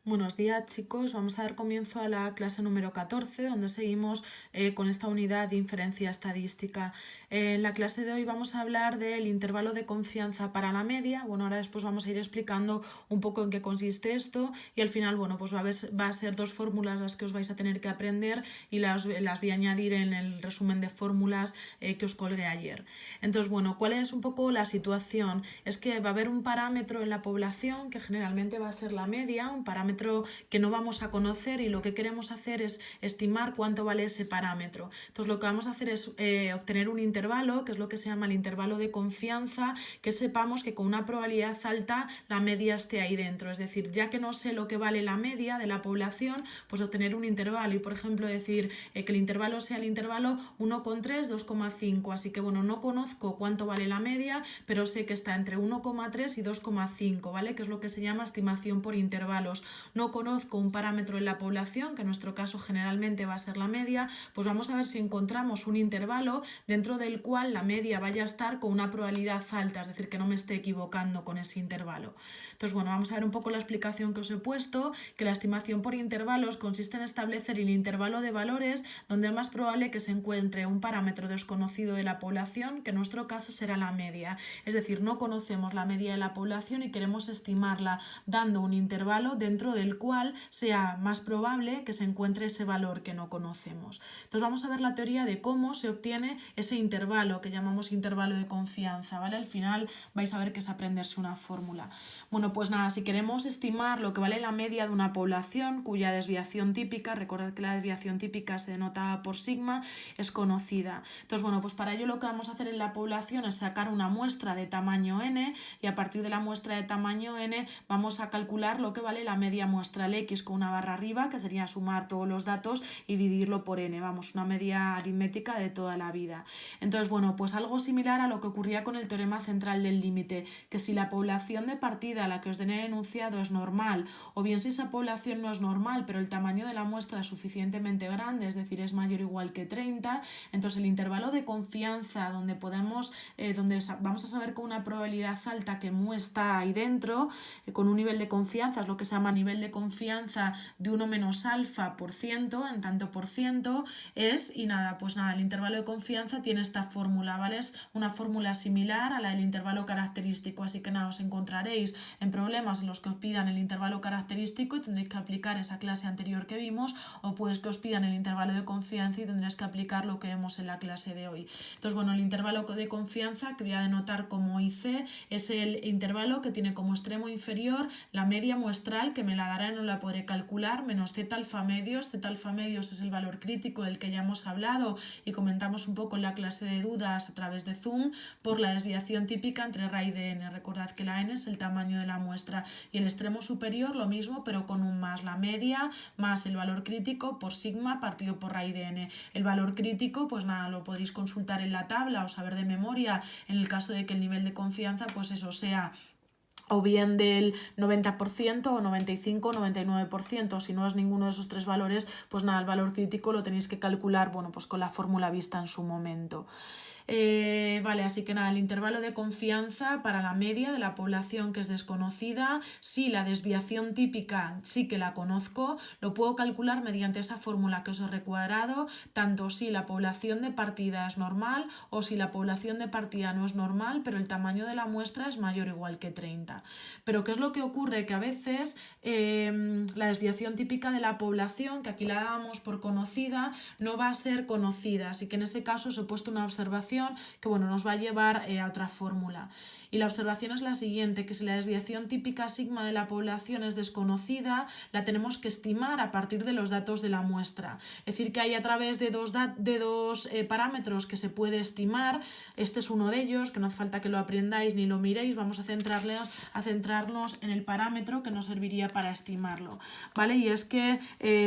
Buenos días chicos, vamos a dar comienzo a la clase número 14 donde seguimos con esta unidad de inferencia estadística. En la clase de hoy vamos a hablar del intervalo de confianza para la media. Bueno, ahora después vamos a ir explicando un poco en qué consiste esto y al final, bueno, pues va a ser dos fórmulas las que os vais a tener que aprender y las voy a añadir en el resumen de fórmulas que os colgué ayer. Entonces, bueno, ¿cuál es un poco la situación? Es que va a haber un parámetro en la población que generalmente va a ser la media, un parámetro que no vamos a conocer y lo que queremos hacer es estimar cuánto vale ese parámetro. Entonces lo que vamos a hacer es obtener un intervalo, que es lo que se llama el intervalo de confianza, que sepamos que con una probabilidad alta la media esté ahí dentro. Es decir, ya que no sé lo que vale la media de la población, pues obtener un intervalo y por ejemplo decir que el intervalo sea el intervalo 1,3, 2,5. Así que bueno, no conozco cuánto vale la media, pero sé que está entre 1,3 y 2,5, ¿vale? Que es lo que se llama estimación por intervalos. No conozco un parámetro en la población, que en nuestro caso generalmente va a ser la media, pues vamos a ver si encontramos un intervalo dentro del cual la media vaya a estar con una probabilidad alta, es decir, que no me esté equivocando con ese intervalo. Entonces, bueno, vamos a ver un poco la explicación que os he puesto, que la estimación por intervalos consiste en establecer el intervalo de valores donde es más probable que se encuentre un parámetro desconocido de la población, que en nuestro caso será la media. Es decir, no conocemos la media de la población y queremos estimarla dando un intervalo dentro del cual sea más probable que se encuentre ese valor que no conocemos. Entonces vamos a ver la teoría de cómo se obtiene ese intervalo que llamamos intervalo de confianza, ¿vale? Al final vais a ver que es aprenderse una fórmula. Bueno, pues nada, si queremos estimar lo que vale la media de una población cuya desviación típica, recordad que la desviación típica se denota por sigma, es conocida. Entonces, bueno, pues para ello lo que vamos a hacer en la población es sacar una muestra de tamaño n y a partir de la muestra de tamaño n vamos a calcular lo que vale la media muestral x con una barra arriba, que sería sumar todos los datos y dividirlo por n, vamos, una media aritmética de toda la vida. Entonces, bueno, pues algo similar a lo que ocurría con el teorema central del límite, que si la población de partida a la que os den el enunciado es normal, o bien si esa población no es normal, pero el tamaño de la muestra es suficientemente grande, es decir, es mayor o igual que 30, entonces el intervalo de confianza donde vamos a saber con una probabilidad alta que mu está ahí dentro, con un nivel de confianza, es lo que se llama nivel de confianza de 1 menos alfa por ciento, en tanto por ciento, es, y nada, pues nada, el intervalo de confianza tiene esta fórmula, ¿vale? Es una fórmula similar a la del intervalo característico, así que nada, os encontraréis en problemas en los que os pidan el intervalo característico y tendréis que aplicar esa clase anterior que vimos, o pues que os pidan el intervalo de confianza y tendréis que aplicar lo que vemos en la clase de hoy. Entonces, bueno, el intervalo de confianza que voy a denotar como IC es el intervalo que tiene como extremo inferior la media muestral, que me la dará y no la podré calcular, menos z alfa medios. Z alfa medios es el valor crítico del que ya hemos hablado y comentamos un poco en la clase de dudas a través de Zoom, por la desviación típica entre raíz de n. Recordad que la n es el tamaño de la muestra y el extremo superior lo mismo, pero con un más, la media más el valor crítico por sigma partido por raíz de n. El valor crítico, pues nada, lo podréis consultar en la tabla o saber de memoria en el caso de que el nivel de confianza, pues eso sea o bien del 90% o 95 o 99%. Si no es ninguno de esos tres valores, pues nada, el valor crítico lo tenéis que calcular, bueno, pues con la fórmula vista en su momento. Vale, así que nada, el intervalo de confianza para la media de la población que es desconocida, si la desviación típica sí que la conozco, lo puedo calcular mediante esa fórmula que os he recuadrado, tanto si la población de partida es normal o si la población de partida no es normal, pero el tamaño de la muestra es mayor o igual que 30. Pero ¿qué es lo que ocurre? Que a veces la desviación típica de la población, que aquí la damos por conocida, no va a ser conocida, así que en ese caso os he puesto una observación que bueno, nos va a llevar a otra fórmula. Y la observación es la siguiente, que si la desviación típica sigma de la población es desconocida, la tenemos que estimar a partir de los datos de la muestra. Es decir, que hay a través de dos parámetros que se puede estimar. Este es uno de ellos, que no hace falta que lo aprendáis ni lo miréis, vamos a centrarnos en el parámetro que nos serviría para estimarlo, ¿vale? Y es que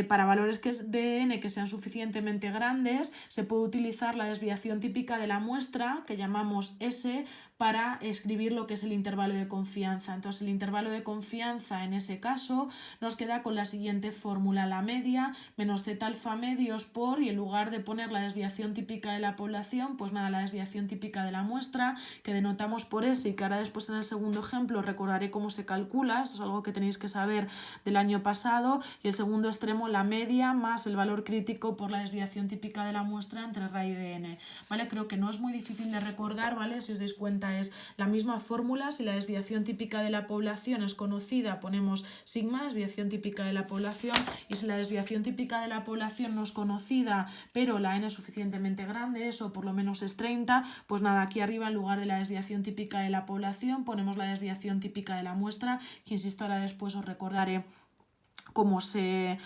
para valores de n que sean suficientemente grandes, se puede utilizar la desviación típica de la muestra, que llamamos S, para escribir lo que es el intervalo de confianza. Entonces el intervalo de confianza en ese caso nos queda con la siguiente fórmula: la media menos z alfa medios por, y en lugar de poner la desviación típica de la población, pues nada, la desviación típica de la muestra, que denotamos por S, y que ahora después en el segundo ejemplo recordaré cómo se calcula. Esto es algo que tenéis que saber del año pasado. Y el segundo extremo, la media más el valor crítico por la desviación típica de la muestra entre RAI de n, ¿vale? Creo que no es muy difícil de recordar, ¿vale? Si os dais cuenta es la misma fórmula. Si la desviación típica de la población es conocida, ponemos sigma, desviación típica de la población, y si la desviación típica de la población no es conocida, pero la n es suficientemente grande, eso por lo menos es 30, pues nada, aquí arriba en lugar de la desviación típica de la población ponemos la desviación típica de la muestra, que insisto, ahora después os recordaré cómo se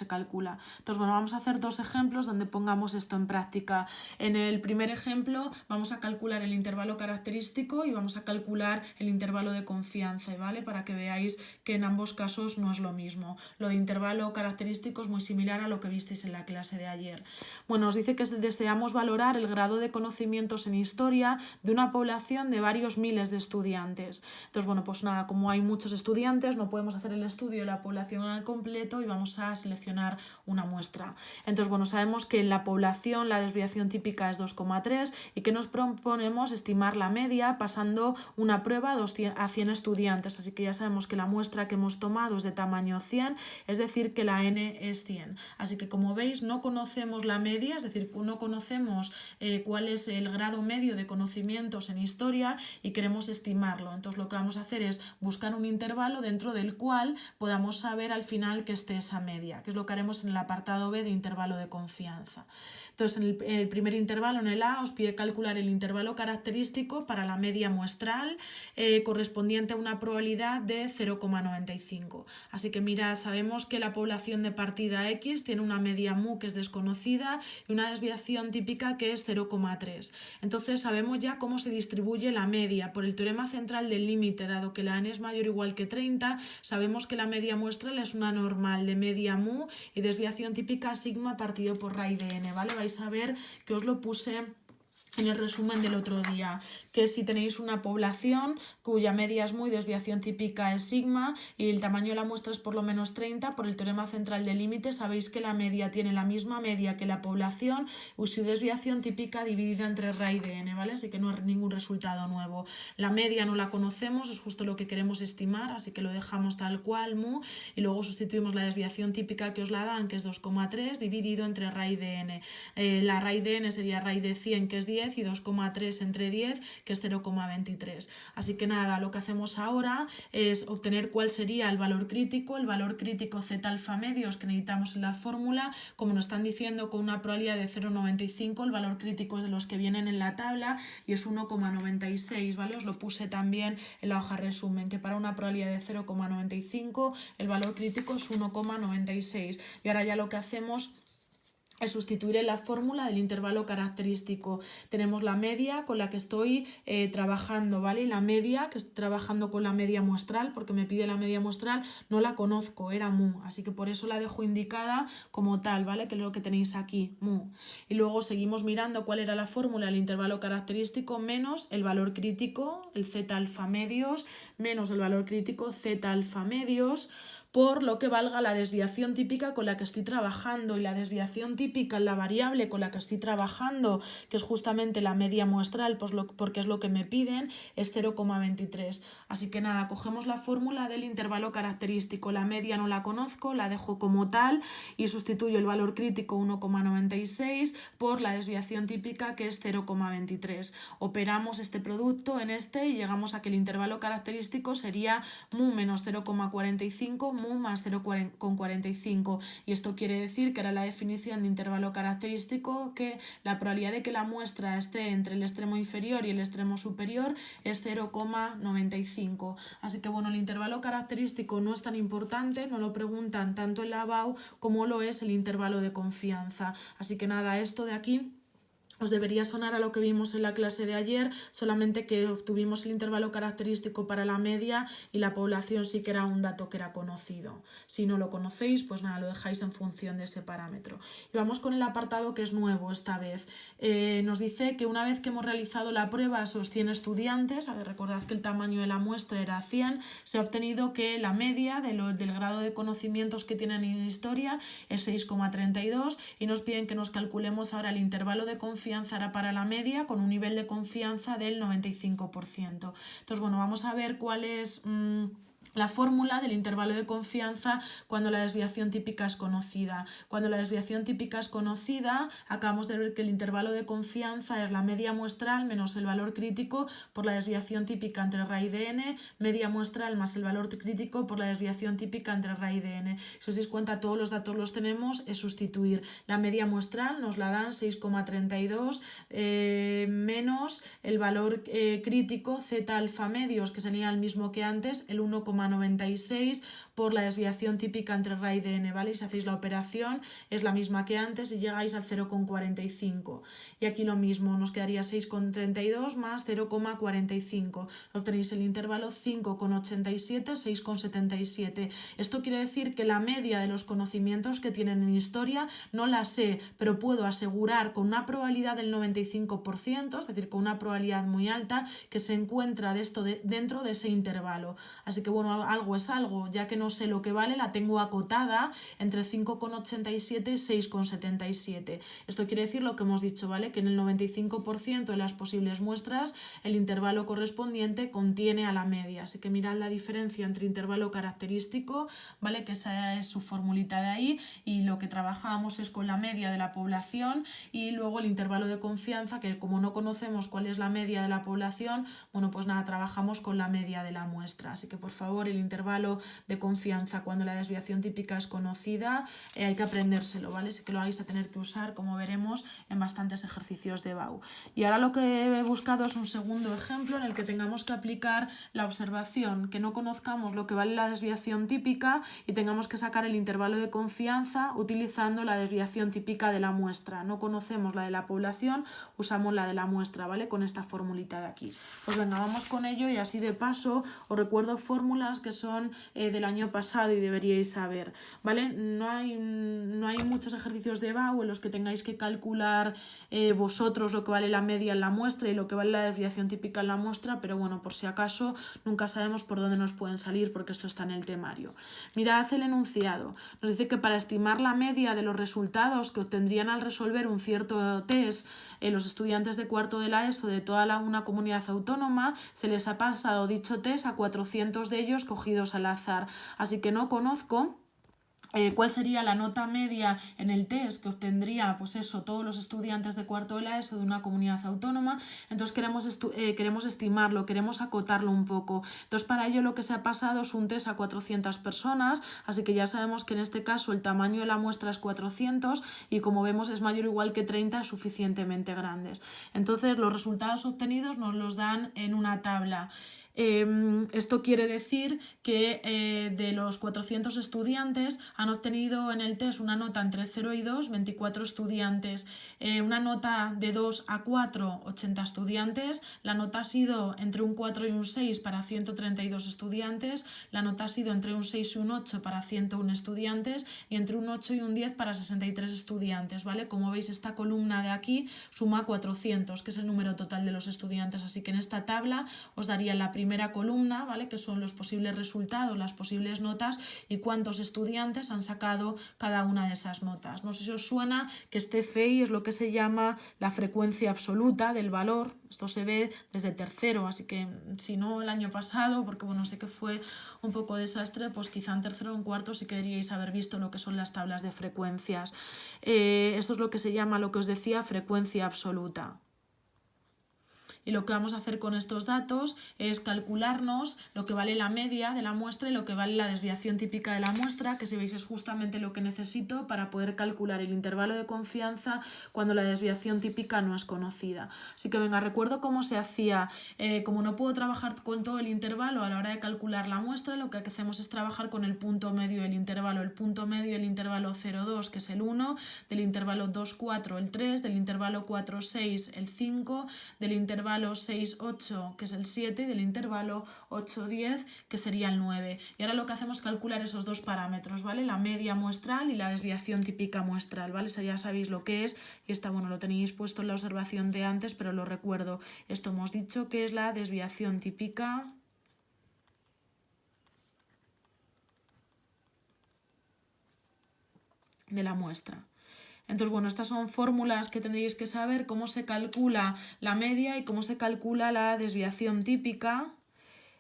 calcula. Entonces, bueno, vamos a hacer dos ejemplos donde pongamos esto en práctica. En el primer ejemplo vamos a calcular el intervalo característico y vamos a calcular el intervalo de confianza, ¿vale? Para que veáis que en ambos casos no es lo mismo. Lo de intervalo característico es muy similar a lo que visteis en la clase de ayer. Bueno, os dice que deseamos valorar el grado de conocimientos en historia de una población de varios miles de estudiantes. Entonces, bueno, pues nada, como hay muchos estudiantes, no podemos hacer el estudio de la población al completo y vamos a seleccionar una muestra. Entonces, bueno, sabemos que en la población la desviación típica es 2,3 y que nos proponemos estimar la media pasando una prueba a 100 estudiantes. Así que ya sabemos que la muestra que hemos tomado es de tamaño 100, es decir, que la n es 100. Así que, como veis, no conocemos la media, es decir, no conocemos cuál es el grado medio de conocimientos en historia y queremos estimarlo. Entonces, lo que vamos a hacer es buscar un intervalo dentro del cual podamos saber al final que esté esa media, que es lo que haremos en el apartado B de intervalo de confianza. Entonces, en el primer intervalo, en el A, os pide calcular el intervalo característico para la media muestral correspondiente a una probabilidad de 0,95. Así que mira, sabemos que la población de partida X tiene una media mu que es desconocida y una desviación típica que es 0,3. Entonces sabemos ya cómo se distribuye la media. Por el teorema central del límite, dado que la n es mayor o igual que 30, sabemos que la media muestral es una normal de media mu y desviación típica sigma partido por RAI de n, ¿vale? Vais a ver que os lo puse en el resumen del otro día, que si tenéis una población cuya media es mu y desviación típica es sigma y el tamaño de la muestra es por lo menos 30, por el teorema central del límite sabéis que la media tiene la misma media que la población y su desviación típica dividida entre RAI de n, ¿vale? Así que no es ningún resultado nuevo. La media no la conocemos, es justo lo que queremos estimar, así que lo dejamos tal cual, mu, y luego sustituimos la desviación típica que os la dan, que es 2,3, dividido entre RAI de n. La RAI de n sería RAI de 100, que es 10, y 2,3 entre 10, que es 0,23. Así que nada, lo que hacemos ahora es obtener cuál sería el valor crítico z alfa medios que necesitamos en la fórmula. Como nos están diciendo con una probabilidad de 0,95, el valor crítico es de los que vienen en la tabla y es 1,96, ¿vale? Os lo puse también en la hoja resumen, que para una probabilidad de 0,95 el valor crítico es 1,96. Y ahora ya lo que hacemos es sustituir en la fórmula del intervalo característico. Tenemos la media con la que estoy trabajando, ¿vale? Y la media, que estoy trabajando con la media muestral, porque me pide la media muestral, no la conozco, era mu, así que por eso la dejo indicada como tal, ¿vale? Que es lo que tenéis aquí, mu. Y luego seguimos mirando cuál era la fórmula del intervalo característico menos el valor crítico, el z alfa medios, menos el valor crítico z alfa medios, por lo que valga la desviación típica con la que estoy trabajando, y la desviación típica en la variable con la que estoy trabajando, que es justamente la media muestral, pues porque es lo que me piden, es 0,23. Así que nada, cogemos la fórmula del intervalo característico, la media no la conozco, la dejo como tal y sustituyo el valor crítico 1,96 por la desviación típica, que es 0,23. Operamos este producto en este y llegamos a que el intervalo característico sería mu menos 0,45 mu más 0,45, y esto quiere decir que era la definición de intervalo característico, que la probabilidad de que la muestra esté entre el extremo inferior y el extremo superior es 0,95. Así que bueno, el intervalo característico no es tan importante, no lo preguntan tanto en la BAU como lo es el intervalo de confianza. Así que nada, esto de aquí Os debería sonar a lo que vimos en la clase de ayer, solamente que obtuvimos el intervalo característico para la media y la población sí que era un dato que era conocido. Si no lo conocéis, pues nada, lo dejáis en función de ese parámetro. Y vamos con el apartado que es nuevo esta vez. Nos dice que una vez que hemos realizado la prueba a esos 100 estudiantes, a ver, recordad que el tamaño de la muestra era 100, se ha obtenido que la media del grado de conocimientos que tienen en historia es 6,32 y nos piden que nos calculemos ahora el intervalo de confianza para la media con un nivel de confianza del 95%. Entonces, bueno, vamos a ver cuál es la fórmula del intervalo de confianza cuando la desviación típica es conocida. Cuando la desviación típica es conocida, acabamos de ver que el intervalo de confianza es la media muestral menos el valor crítico por la desviación típica entre raíz de n, media muestral más el valor crítico por la desviación típica entre raíz de n. Si os dais cuenta, todos los datos los tenemos, es sustituir. La media muestral nos la dan 6,32 menos el valor crítico z alfa medios, que sería el mismo que antes, el 1,96 por la desviación típica entre raíz de n, ¿vale? Y si hacéis la operación es la misma que antes y llegáis al 0,45. Y aquí lo mismo, nos quedaría 6,32 más 0,45. Obtenéis el intervalo 5,87, 6,77. Esto quiere decir que la media de los conocimientos que tienen en historia no la sé, pero puedo asegurar con una probabilidad del 95%, es decir, con una probabilidad muy alta, que se encuentra dentro de ese intervalo. Así que bueno, algo es algo, ya que no sé lo que vale, la tengo acotada entre 5,87 y 6,77. Esto quiere decir lo que hemos dicho, ¿vale? Que en el 95% de las posibles muestras el intervalo correspondiente contiene a la media. Así que mirad la diferencia entre intervalo característico, ¿vale? Que esa es su formulita de ahí, y lo que trabajábamos es con la media de la población, y luego el intervalo de confianza, que como no conocemos cuál es la media de la población, bueno, pues nada, trabajamos con la media de la muestra. Así que por favor, el intervalo de confianza cuando la desviación típica es conocida, hay que aprendérselo, ¿vale? Sí que lo vais a tener que usar, como veremos, en bastantes ejercicios de BAU. Y ahora lo que he buscado es un segundo ejemplo en el que tengamos que aplicar la observación, que no conozcamos lo que vale la desviación típica y tengamos que sacar el intervalo de confianza utilizando la desviación típica de la muestra. No conocemos la de la población, usamos la de la muestra, ¿vale? Con esta formulita de aquí. Pues venga, vamos con ello, y así de paso os recuerdo fórmulas que son del año pasado y deberíais saber, ¿vale? No hay muchos ejercicios de BAU en los que tengáis que calcular vosotros lo que vale la media en la muestra y lo que vale la desviación típica en la muestra, pero bueno, por si acaso nunca sabemos por dónde nos pueden salir porque esto está en el temario. Mirad el enunciado. Nos dice que para estimar la media de los resultados que obtendrían al resolver un cierto test los estudiantes de cuarto de la ESO de toda una comunidad autónoma, se les ha pasado dicho test a 400 de ellos cogidos al azar. Así que no conozco cuál sería la nota media en el test que obtendría, pues eso, todos los estudiantes de cuarto de la ESO de una comunidad autónoma. Entonces queremos estimarlo, queremos acotarlo un poco. Entonces para ello lo que se ha pasado es un test a 400 personas, así que ya sabemos que en este caso el tamaño de la muestra es 400 y como vemos es mayor o igual que 30, suficientemente grandes. Entonces los resultados obtenidos nos los dan en una tabla. Esto quiere decir que de los 400 estudiantes han obtenido en el test una nota entre 0 y 2, 24 estudiantes, una nota de 2 a 4, 80 estudiantes, la nota ha sido entre un 4 y un 6 para 132 estudiantes, la nota ha sido entre un 6 y un 8 para 101 estudiantes y entre un 8 y un 10 para 63 estudiantes, ¿vale? Como veis, esta columna de aquí suma 400, que es el número total de los estudiantes, así que en esta tabla os daría la primera columna, ¿vale? Que son los posibles resultados, las posibles notas y cuántos estudiantes han sacado cada una de esas notas. No sé si os suena que este FEI es lo que se llama la frecuencia absoluta del valor. Esto se ve desde tercero, así que si no el año pasado, porque bueno, sé que fue un poco desastre, pues quizá en tercero o en cuarto sí que deberíais haber visto lo que son las tablas de frecuencias. Esto es lo que se llama, lo que os decía, frecuencia absoluta. Y lo que vamos a hacer con estos datos es calcularnos lo que vale la media de la muestra y lo que vale la desviación típica de la muestra, que si veis es justamente lo que necesito para poder calcular el intervalo de confianza cuando la desviación típica no es conocida. Así que venga, recuerdo cómo se hacía. Como no puedo trabajar con todo el intervalo a la hora de calcular la muestra, lo que hacemos es trabajar con el punto medio del intervalo. El punto medio del intervalo 0,2, que es el 1, del intervalo 2,4 el 3, del intervalo 4,6 el 5, del intervalo 6,8 que es el 7 y del intervalo 8,10 que sería el 9. Y ahora lo que hacemos es calcular esos dos parámetros, ¿vale? La media muestral y la desviación típica muestral, ¿vale? Eso ya sabéis lo que es y está, bueno, lo tenéis puesto en la observación de antes, pero lo recuerdo. Esto hemos dicho que es la desviación típica de la muestra. Entonces, bueno, estas son fórmulas que tendréis que saber cómo se calcula la media y cómo se calcula la desviación típica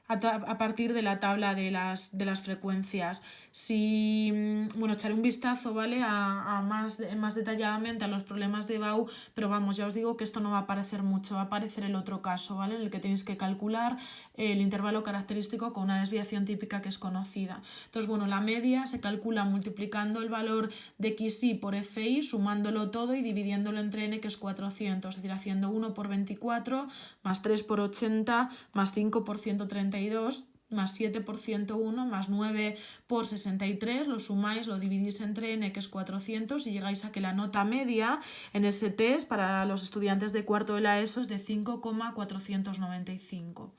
a partir de la tabla de las frecuencias. Si, bueno, echaré un vistazo, ¿vale? A más detalladamente a los problemas de BAU, pero vamos, ya os digo que esto no va a aparecer mucho, va a aparecer el otro caso, ¿vale? En el que tenéis que calcular el intervalo característico con una desviación típica que es conocida. Entonces, bueno, la media se calcula multiplicando el valor de xi por fi, sumándolo todo y dividiéndolo entre n, que es 400, es decir, haciendo 1 por 24, más 3 por 80, más 5 por 132, más 7 por 101, más 9 por 63, lo sumáis, lo dividís entre n, que es 400, y llegáis a que la nota media en ese test para los estudiantes de cuarto de la ESO es de 5,495.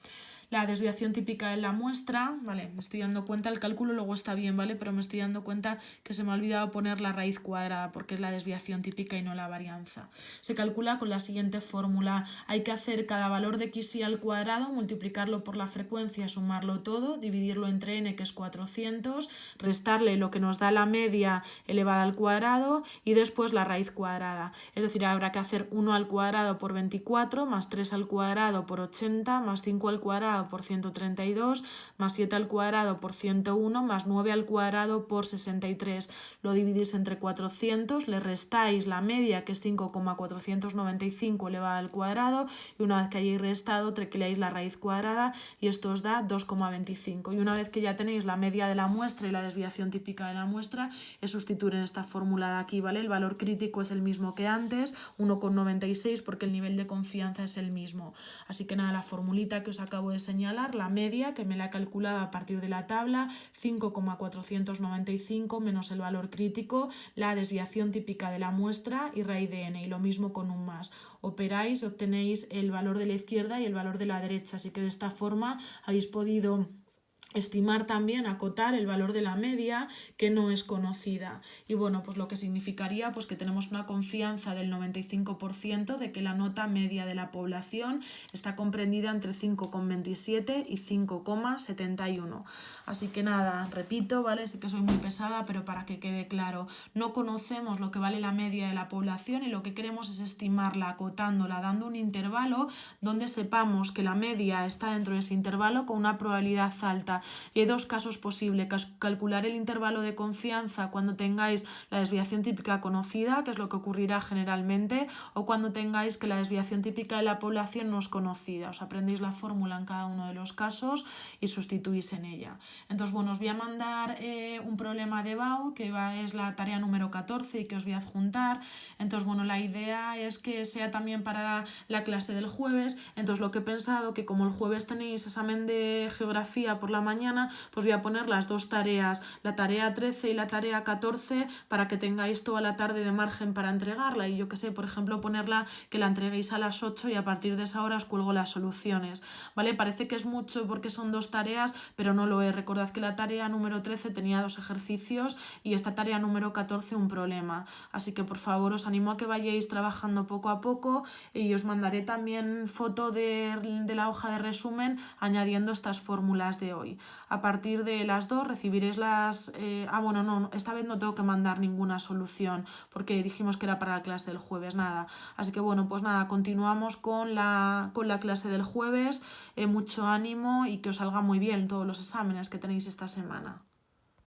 La desviación típica de la muestra, vale, me estoy dando cuenta, el cálculo luego está bien, ¿vale? Pero me estoy dando cuenta que se me ha olvidado poner la raíz cuadrada porque es la desviación típica y no la varianza. Se calcula con la siguiente fórmula. Hay que hacer cada valor de xi al cuadrado, multiplicarlo por la frecuencia, sumarlo todo, dividirlo entre n, que es 400, restarle lo que nos da la media elevada al cuadrado y después la raíz cuadrada. Es decir, habrá que hacer 1 al cuadrado por 24, más 3 al cuadrado por 80, más 5 al cuadrado por 132, más 7 al cuadrado por 101, más 9 al cuadrado por 63. Lo dividís entre 400, le restáis la media, que es 5,495 elevada al cuadrado, y una vez que hayáis restado, tecleáis la raíz cuadrada y esto os da 2,25. Y una vez que ya tenéis la media de la muestra y la desviación típica de la muestra, es sustituir en esta fórmula de aquí, ¿vale? El valor crítico es el mismo que antes, 1,96, porque el nivel de confianza es el mismo. Así que nada, la formulita que os acabo de señalar, la media, que me la he calculado a partir de la tabla, 5,495 menos el valor crítico, la desviación típica de la muestra y raíz de n, y lo mismo con un más. Operáis y obtenéis el valor de la izquierda y el valor de la derecha, así que de esta forma habéis podido estimar también, acotar el valor de la media que no es conocida. Y bueno, pues lo que significaría pues que tenemos una confianza del 95% de que la nota media de la población está comprendida entre 5,27 y 5,71. Así que nada, repito, ¿vale? Sé que soy muy pesada, pero para que quede claro, no conocemos lo que vale la media de la población y lo que queremos es estimarla acotándola, dando un intervalo donde sepamos que la media está dentro de ese intervalo con una probabilidad alta. Y hay dos casos posibles: calcular el intervalo de confianza cuando tengáis la desviación típica conocida, que es lo que ocurrirá generalmente, o cuando tengáis que la desviación típica de la población no es conocida. Os aprendéis la fórmula en cada uno de los casos y sustituís en ella. Entonces, bueno, os voy a mandar un problema de BAU, que es la tarea número 14 y que os voy a adjuntar. Entonces, bueno, la idea es que sea también para la clase del jueves. Entonces, lo que he pensado, que como el jueves tenéis examen de geografía por la mañana, pues voy a poner las dos tareas, la tarea 13 y la tarea 14, para que tengáis toda la tarde de margen para entregarla. Y yo que sé, por ejemplo, ponerla que la entreguéis a las 8 y a partir de esa hora os cuelgo las soluciones, ¿vale? Parece que es mucho porque son dos tareas, pero no lo es. Recordad que la tarea número 13 tenía 2 ejercicios y esta tarea número 14 un problema. Así que por favor os animo a que vayáis trabajando poco a poco y os mandaré también foto de la hoja de resumen añadiendo estas fórmulas de hoy. A partir de las 2 recibiréis las... bueno, no, esta vez no tengo que mandar ninguna solución porque dijimos que era para la clase del jueves, nada. Así que bueno, pues nada, continuamos con la clase del jueves. Mucho ánimo y que os salga muy bien todos los exámenes que tenéis esta semana.